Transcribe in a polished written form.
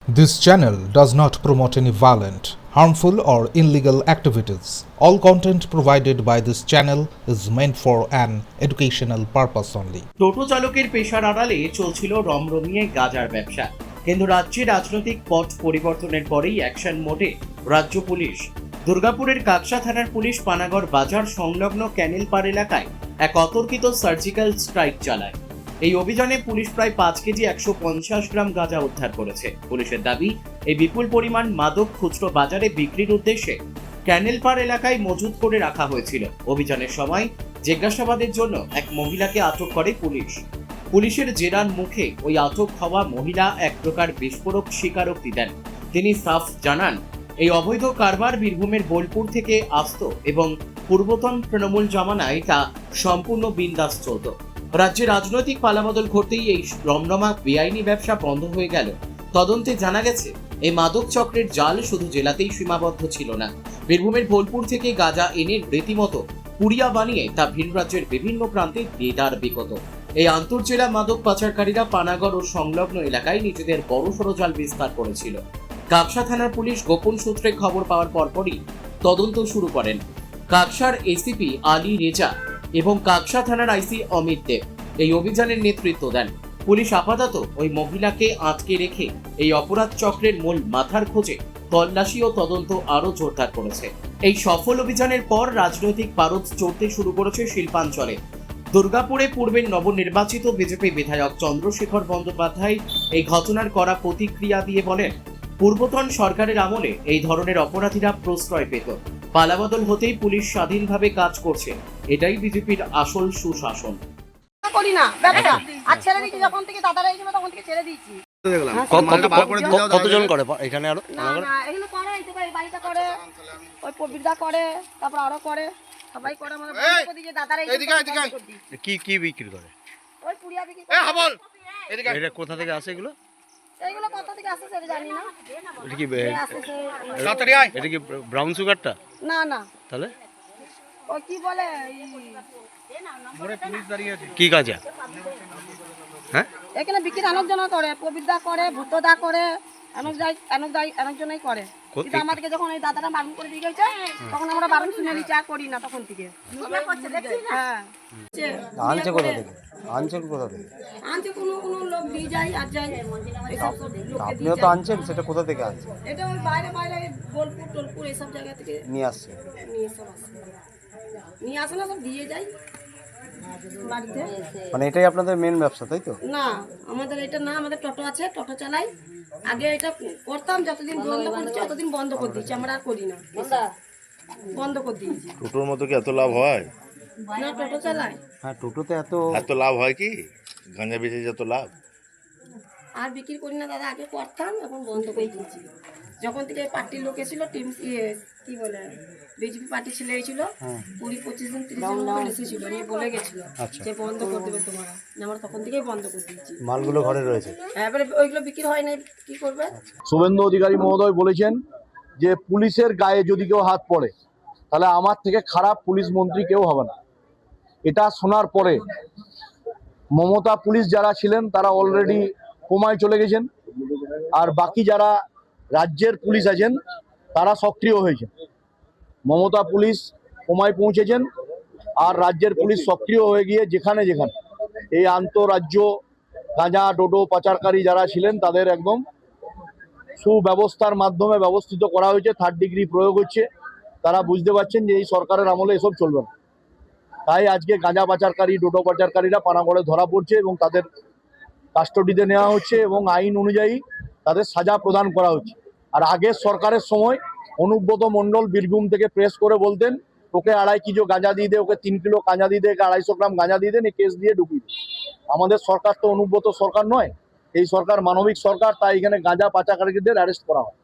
This channel does not promote any violent, harmful, or illegal activities. All content provided by this channel is meant for an educational purpose only. টোটো চালকের পেশার আড়ালে চলছিল রমরমিয়ে গাঁজার ব্যবসা, কিন্তু রাজ্যে রাজনৈতিক পথ পরিবর্তনের পরেই অ্যাকশন মোডে রাজ্য পুলিশ। দুর্গাপুরের কাকসা থানার পুলিশ পানাগড় বাজার সংলগ্ন ক্যানেলপাড় এলাকায় এক অতর্কিত সার্জিক্যাল স্ট্রাইক চালায়। এই অভিযানে পুলিশ প্রায় 5 কেজি 150 গ্রাম গাঁজা উদ্ধার করেছে। পুলিশের দাবি, এই বিপুল পরিমাণ মাদক খুচরো বাজারে বিক্রির উদ্দেশ্যে ক্যানেলপাড় এলাকায় মজুত করে রাখা হয়েছিল। অভিযানের সময় জিজ্ঞাসাবাদের জন্য এক মহিলাকে আটক করে পুলিশ। পুলিশের জেরার মুখে ওই আটক হওয়া মহিলা এক প্রকার বিস্ফোরক স্বীকারোক্তি দেন। তিনি সাফ জানান, এই অবৈধ কারবার বীরভূমের বোলপুর থেকে আসত এবং পূর্বতন তৃণমূল জমানায় তা সম্পূর্ণ বিন্দাস চলত। রাজ্যে রাজনৈতিক পালাবদল ঘটতেই এই রমরমা বেআইনি ব্যবসা বন্ধ হয়ে গেল। তদন্তে জানা গেছে, এই মাদক চক্রের জাল শুধু জেলাতেই সীমাবদ্ধ ছিল না। বীরভূমের বোলপুর থেকে গাঁজা এনে রীতিমতো পুড়িয়া বানিয়ে তা ভিন রাজ্যের বিভিন্ন প্রান্তে দেদার বিকত। এই আন্তর্জেলা মাদক পাচারকারীরা পানাগড় ও সংলগ্ন এলাকায় নিজেদের বড়সড় জাল বিস্তার করেছিল। কাকসা থানার পুলিশ গোপন সূত্রে খবর পাওয়ার পরপরই তদন্ত শুরু করেন। কাকসার এসিপি আলী রেজা এবং কাকসা থানার আইসি অমিত দেব এই অভিযানের নেতৃত্ব দেন। পুলিশ আপাতত ওই মহিলাকে আটকে রেখে এই অপরাধ চক্রের মূল মাথার খোঁজে তল্লাশি ও তদন্ত আরও জোরদার করেছে। এই সফল অভিযানের পর রাজনৈতিক পারদ চড়তে শুরু করেছে শিল্পাঞ্চলে। দুর্গাপুরে পূর্বের নবনির্বাচিত বিজেপি বিধায়ক চন্দ্রশেখর বন্দ্যোপাধ্যায় এই ঘটনার কড়া প্রতিক্রিয়া দিয়ে বলেন, পূর্বতন সরকারের আমলে এই ধরনের অপরাধীরা প্রশ্রয় পেত। পালাবদল হতেই পুলিশ স্বাধীনভাবে কাজ করছে, এটাই বিজেপির আসল সুশাসন। করি না ব্যবসা, আর ছেড়ে দিয়েছি যখন থেকে দাদারা এসেছিল তখন থেকে ছেড়ে দিয়েছি। কতজন করে এখানে? আরো না না এগুলো করে, এই তো এই বাড়িটা করে, ওই প্রবীরদা করে, তারপর আরো করে, সবাই করে। আমাদের বন্ধ করে দিয়েছে দাদারা। কি কি বিক্রি করে? ওই পুড়িয়া বিক্রি করে। এটা কোথা থেকে আসে এগুলো? এইগুলো কোথা থেকে আসে সেটা জানি না। এটা কি এটা কি ব্রাউন সুগারটা? না না, তাহলে ওই কি বলে কি গাঁজা? হ্যাঁ, এখানে বিক্রি অনেকজনা করে, প্রবীরদা করে, ভূতদা করে, অনেকজনাই করে। কিন্তু আমাদেরকে যখন এই দাদারা বারণ করে দিয়ে গেছে তখন আমরা বারণ শুনে নিচ্ছি, আর করি না তখন থেকে। হ্যাঁ, আনছে কোথা থেকে? আনছেন কোথা থেকে? আনছে কোনো কোনো লোক দিয়ে যায় আর যায়। আপনিও তো আনছেন, সেটা কোথা থেকে আনছেন? এটা ওই বাইরে বাইরে বোলপুর টোলপুর এইসব জায়গা থেকে নিয়ে আসছে। নিয়ে আসে না, সব দিয়ে যায় বাড়িতে। মানে এটাই আপনাদের মেন ব্যবসা, তাই তো? না, আমাদের এটা না, আমাদের টোটো আছে, টোটো চালাই। আগে এটা করতাম, যতদিন বন্ধ করছি ততদিন বন্ধ করে দিচ্ছি, আমরা আর করি না, বন্ধ করে দিয়েছি। টোটোর মতো কি এত লাভ হয়? না, টোটো চালাই। হ্যাঁ, টোটোতে এত লাভ হয় কি? গাঁজা বেচে যত লাভ। আর বিক্রি করি না দাদা, আগে করতাম, এখন বন্ধ করে দিয়েছি। যখন থেকে পার্টির লোক এসেছিল, টিম কি বলে বিজেপি পার্টি ছেলে এসেছিল, 20-25 জন 30 জন মতো এসেছিল, নিয়ে বলে গেছিল যে বন্ধ করে দেবে তোমরা। আমরা তখন থেকেই বন্ধ করে দিয়েছি। মালগুলো ঘরে রয়েছে, এবারে ওইগুলো বিক্রি হয় না, কি করবে? শুভেন্দু অধিকারী মহোদয় বলেছেন যে পুলিশের গায়ে যদি কেউ হাত পড়ে তাহলে আমার থেকে খারাপ পুলিশ মন্ত্রী কেউ হবে না। এটা শোনার পরে মমতা পুলিশ যারা ছিলেন তারা অলরেডি কোমায় চলে গেছেন, আর বাকি যারা রাজ্যের পুলিশ আছেন তারা সক্রিয় হয়েছেন। মমতা পুলিশ কোমায় পৌঁছেছেন, আর রাজ্যের পুলিশ সক্রিয় হয়ে গিয়ে যেখানে যেখানে এই আন্তঃরাজ্য গাঁজা ডোডো পাচারকারী যারা ছিলেন তাদের একদম সুব্যবস্থার মাধ্যমে ব্যবস্থিত করা হয়েছে। 3rd ডিগ্রি প্রয়োগ হচ্ছে। তারা বুঝতে পারছেন যে এই সরকারের আমলে এসব চলবে না। তাই আজকে গাঁজা পাচারকারী ডোডো পাচারকারীরা পানাগড়ে ধরা পড়ছে এবং তাদের কাস্টডিতে নেওয়া হচ্ছে এবং আইন অনুযায়ী তাদের সাজা প্রদান করা হচ্ছে। আর আগের সরকারের সময় অনুব্রত মণ্ডল বীরভূম থেকে প্রেস করে বলতেন, ওকে 2.5 কিলো গাঁজা দিয়ে দে, ওকে 3 কিলো গাঁজা দিয়ে দে, 250 গ্রাম গাঁজা দিয়ে দেন, এই কেস দিয়ে ঢুকিয়ে দেন। আমাদের সরকার তো অনুব্রত সরকার নয়, এই সরকার মানবিক সরকার, তাই এখানে গাঁজা পাচারকারীদের অ্যারেস্ট করা হয়।